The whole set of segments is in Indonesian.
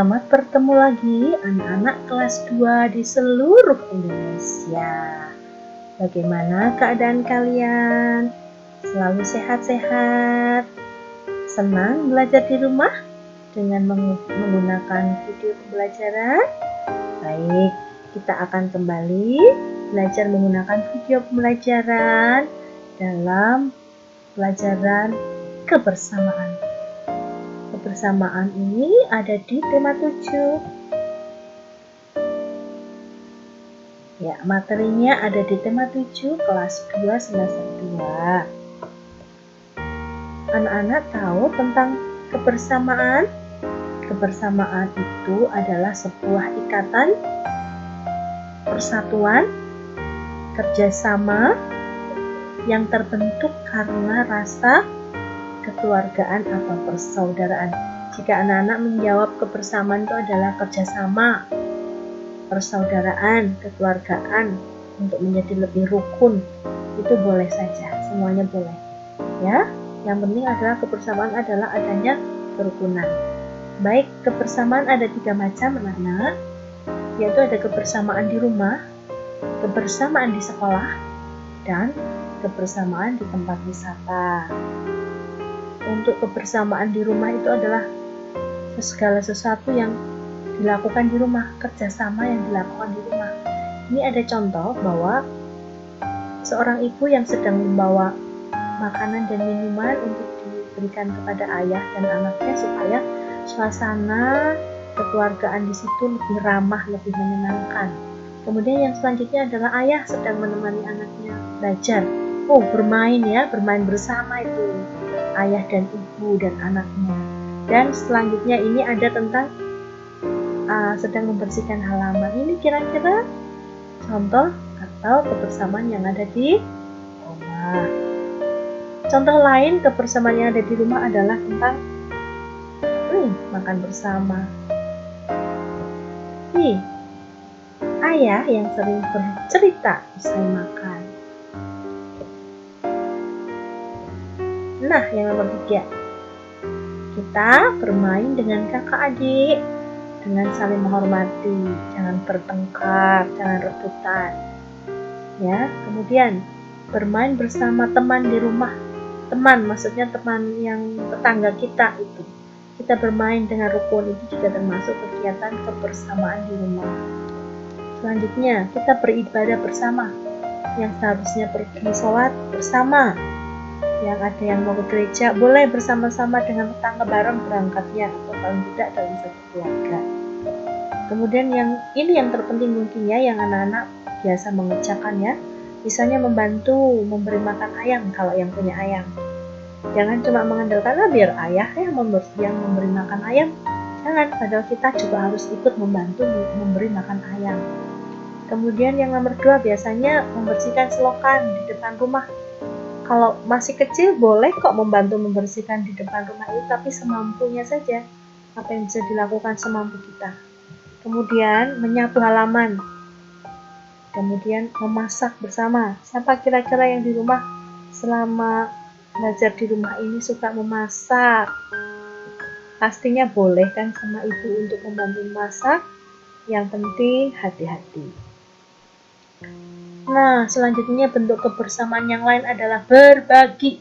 Selamat bertemu lagi anak-anak kelas 2 di seluruh Indonesia. Bagaimana keadaan kalian? Selalu sehat-sehat? Senang belajar di rumah dengan menggunakan video pembelajaran? Baik, kita akan kembali belajar menggunakan video pembelajaran dalam pelajaran kebersamaan. Kebersamaan ini ada di tema 7. Ya, materinya ada di tema 7 kelas 2 semester 2. Anak-anak tahu tentang kebersamaan? Kebersamaan itu adalah sebuah ikatan, persatuan, kerjasama yang terbentuk karena rasa kekeluargaan atau persaudaraan. Jika anak-anak menjawab kebersamaan itu adalah kerjasama, persaudaraan, kekeluargaan untuk menjadi lebih rukun, itu boleh saja, semuanya boleh. Ya, yang penting adalah kebersamaan adalah adanya kerukunan. Baik, kebersamaan ada 3 macam anak-anak, yaitu ada kebersamaan di rumah, kebersamaan di sekolah, dan kebersamaan di tempat wisata. Untuk kebersamaan di rumah itu adalah segala sesuatu yang dilakukan di rumah, kerjasama yang dilakukan di rumah. Ini ada contoh bahwa seorang ibu yang sedang membawa makanan dan minuman untuk diberikan kepada ayah dan anaknya supaya suasana kekeluargaan di situ lebih ramah, lebih menyenangkan. Kemudian yang selanjutnya adalah ayah sedang menemani anaknya belajar. Bermain ya, bermain bersama itu ayah dan ibu dan anaknya. Dan selanjutnya ini ada tentang sedang membersihkan halaman. Ini kira-kira contoh atau kebersamaan yang ada di rumah. Contoh lain kebersamaan yang ada di rumah adalah tentang makan bersama. Ayah yang sering bercerita usai makan. Nah, yang nomor 3, kita bermain dengan kakak adik dengan saling menghormati, jangan bertengkar, jangan rebutan. Ya, kemudian bermain bersama teman di rumah. Teman, maksudnya teman yang tetangga kita itu. Kita bermain dengan rukun, itu juga termasuk kegiatan kebersamaan di rumah. Selanjutnya, kita beribadah bersama. Yang seharusnya pergi sholat bersama. Yang ada yang mau ke gereja, boleh bersama-sama dengan tetangga bareng berangkatnya, atau paling tidak dalam satu keluarga. Kemudian yang terpenting mungkin ya, yang anak-anak biasa mengerjakan ya, misalnya membantu memberi makan ayam kalau yang punya ayam. Jangan cuma mengandalkan biar ayah yang memberi makan ayam. Jangan, padahal kita juga harus ikut membantu memberi makan ayam. Kemudian yang nomor 2 biasanya membersihkan selokan di depan rumah. Kalau masih kecil boleh kok membantu membersihkan di depan rumah itu, tapi semampunya saja, apa yang bisa dilakukan semampu kita. Kemudian menyapu halaman. Kemudian memasak bersama. Siapa kira-kira yang di rumah selama belajar di rumah ini suka memasak? Pastinya boleh kan sama ibu untuk membantu memasak. Yang penting hati-hati. Nah, selanjutnya bentuk kebersamaan yang lain adalah berbagi.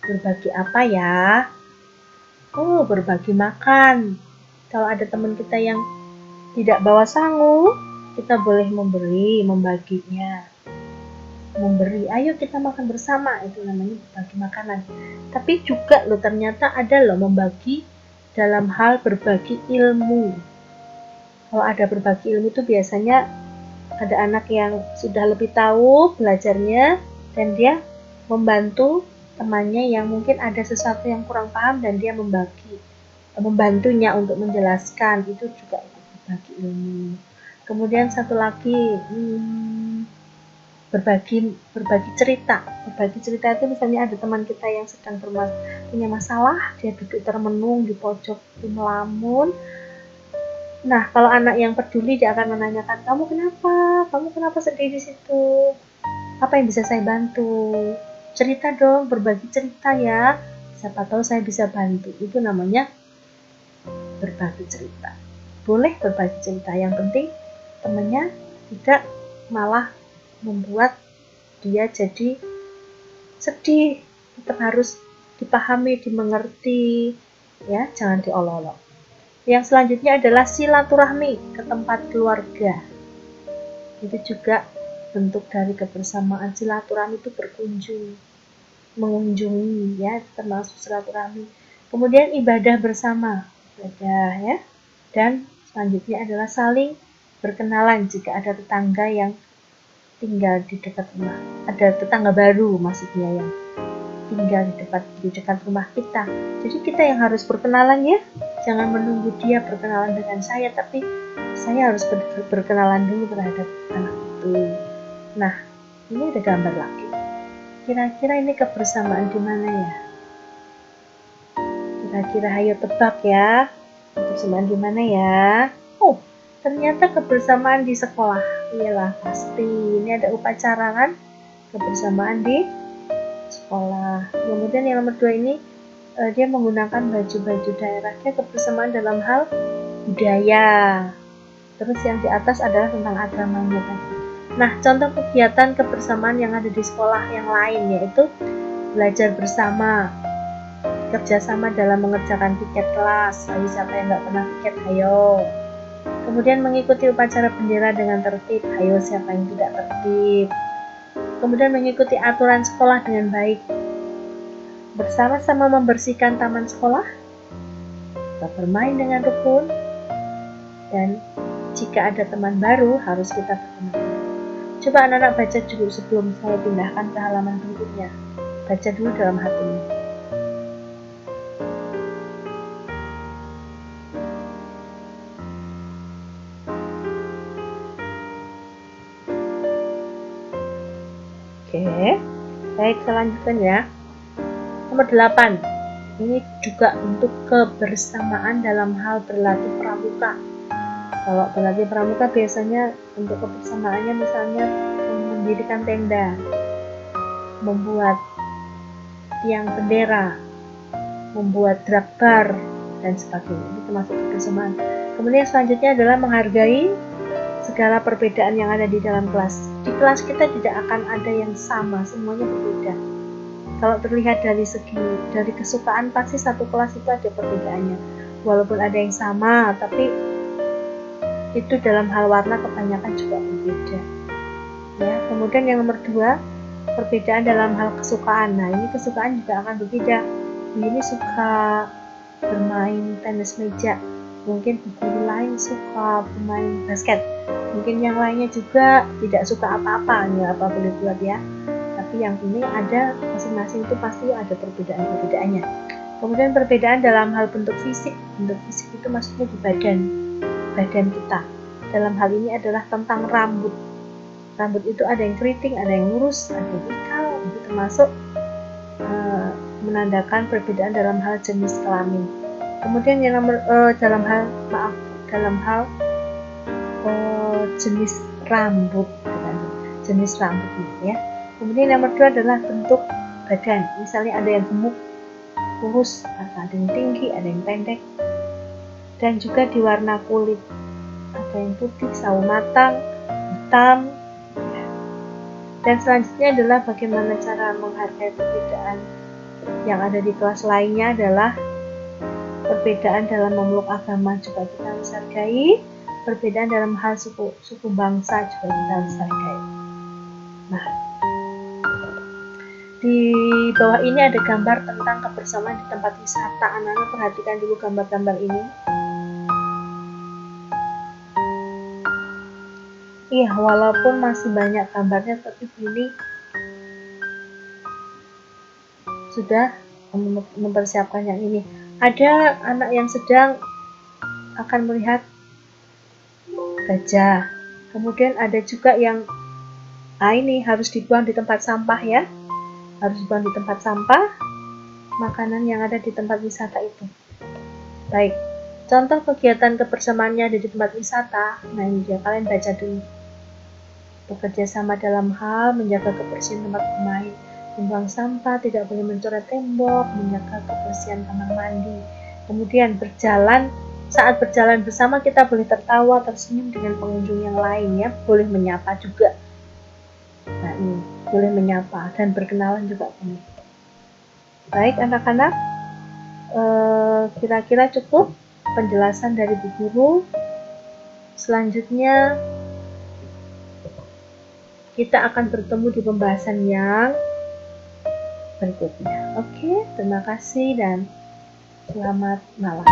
Berbagi apa ya? Berbagi makan. Kalau ada teman kita yang tidak bawa sangu, kita boleh membaginya. Memberi, ayo kita makan bersama, itu namanya berbagi makanan. Tapi juga ternyata ada membagi dalam hal berbagi ilmu. Kalau ada berbagi ilmu itu biasanya ada anak yang sudah lebih tahu belajarnya dan dia membantu temannya yang mungkin ada sesuatu yang kurang paham dan dia membantunya untuk menjelaskan, itu juga berbagi ilmu. Kemudian satu lagi berbagi cerita. Berbagi cerita itu misalnya ada teman kita yang sedang punya masalah, dia duduk termenung di pojok melamun. Nah, kalau anak yang peduli dia akan menanyakan, kamu kenapa sedih di situ? Apa yang bisa saya bantu? Cerita dong, berbagi cerita ya. Siapa tahu saya bisa bantu. Itu namanya berbagi cerita. boleh berbagi cerita. Yang penting temannya tidak malah membuat dia jadi sedih. Tetap harus dipahami, dimengerti, ya, jangan diolok-olok. Yang selanjutnya adalah silaturahmi ke tempat keluarga. Itu juga bentuk dari kebersamaan. Silaturahmi itu berkunjung, mengunjungi, ya, termasuk silaturahmi. Kemudian ibadah bersama, ibadah, ya. Dan selanjutnya adalah saling berkenalan jika ada tetangga yang tinggal di dekat rumah. Ada tetangga baru maksudnya yang tinggal di dekat rumah kita. Jadi kita yang harus berkenalan, ya. Jangan menunggu dia berkenalan dengan saya, tapi saya harus berkenalan dulu terhadap anak itu. Nah, ini ada gambar lagi. Kira-kira ini kebersamaan di mana ya? Kira-kira ayo tebak ya. Kebersamaan di mana ya? Oh, ternyata kebersamaan di sekolah. Iyalah, pasti. Ini ada upacara kan? Kebersamaan di sekolah. Kemudian yang nomor 2 ini dia menggunakan baju-baju daerahnya, kebersamaan dalam hal budaya. Terus yang di atas adalah tentang agamanya tadi. Nah, contoh kegiatan kebersamaan yang ada di sekolah yang lain yaitu belajar bersama, kerjasama dalam mengerjakan piket kelas. Ayo siapa yang nggak pernah piket, ayo. Kemudian mengikuti upacara bendera dengan tertib, ayo siapa yang tidak tertib. Kemudian mengikuti aturan sekolah dengan baik, bersama-sama membersihkan taman sekolah, bermain dengan rukun, dan jika ada teman baru harus kita perkenalkan. Coba anak-anak baca dulu sebelum saya pindahkan ke halaman berikutnya. Baca dulu dalam hatimu. Oke, baik, selanjutnya ya. Nomor 8. Ini juga untuk kebersamaan dalam hal berlatih pramuka. Kalau berlatih pramuka biasanya untuk kebersamaannya misalnya mendirikan tenda, membuat tiang bendera, membuat drakbar, dan sebagainya. Itu termasuk kebersamaan. Kemudian selanjutnya adalah menghargai segala perbedaan yang ada di dalam kelas. Di kelas kita tidak akan ada yang sama, semuanya berbeda. Kalau terlihat dari kesukaan, pasti satu kelas itu ada perbedaannya. Walaupun ada yang sama, tapi itu dalam hal warna kebanyakan juga berbeda. Ya, kemudian yang nomor 2, perbedaan dalam hal kesukaan. Nah, ini kesukaan juga akan berbeda. Ini suka bermain tenis meja, mungkin guru lain suka bermain basket, mungkin yang lainnya juga tidak suka apa-apa, ya apa boleh buat ya. Tapi yang ini ada masing-masing itu pasti ada perbedaan-perbedaannya. Kemudian perbedaan dalam hal bentuk fisik. Bentuk fisik itu maksudnya di badan kita. Dalam hal ini adalah tentang rambut. Rambut itu ada yang keriting, ada yang lurus, ada yang ikal. Itu termasuk menandakan perbedaan dalam hal jenis kelamin. Kemudian yang nomor dalam hal jenis rambut, jenis rambut ya. Kemudian yang nomor 2 adalah bentuk badan. Misalnya ada yang gemuk, kurus, ada yang tinggi, ada yang pendek. Dan juga di warna kulit. Ada yang putih, sawo matang, hitam. Dan selanjutnya adalah bagaimana cara menghargai perbedaan yang ada di kelas lainnya adalah perbedaan dalam memeluk agama juga kita harus hargai. Perbedaan dalam hal suku bangsa juga kita harus hargai. Nah, di bawah ini ada gambar tentang kebersamaan di tempat wisata. Anak-anak perhatikan dulu gambar-gambar ini. Iya, walaupun masih banyak gambarnya, tapi ini sudah mempersiapkan yang ini. Ada anak yang sedang akan melihat gajah. Kemudian ada juga yang ini harus dibuang di tempat sampah ya. Harus dibuang di tempat sampah makanan yang ada di tempat wisata itu. Baik, contoh kegiatan kebersamaannya ada di tempat wisata. Nah, ini dia, kalian baca dulu. Bekerja sama dalam hal menjaga kebersihan tempat bermain, membuang sampah, tidak boleh mencoret tembok, menjaga kebersihan kamar mandi. Kemudian berjalan Saat berjalan bersama kita boleh tertawa, tersenyum dengan pengunjung yang lain ya, boleh menyapa juga. Nah ini, boleh menyapa dan berkenalan juga boleh. Baik anak-anak, kira-kira cukup penjelasan dari Bu Guru. Selanjutnya kita akan bertemu di pembahasan yang berikutnya. Oke, terima kasih dan selamat malam.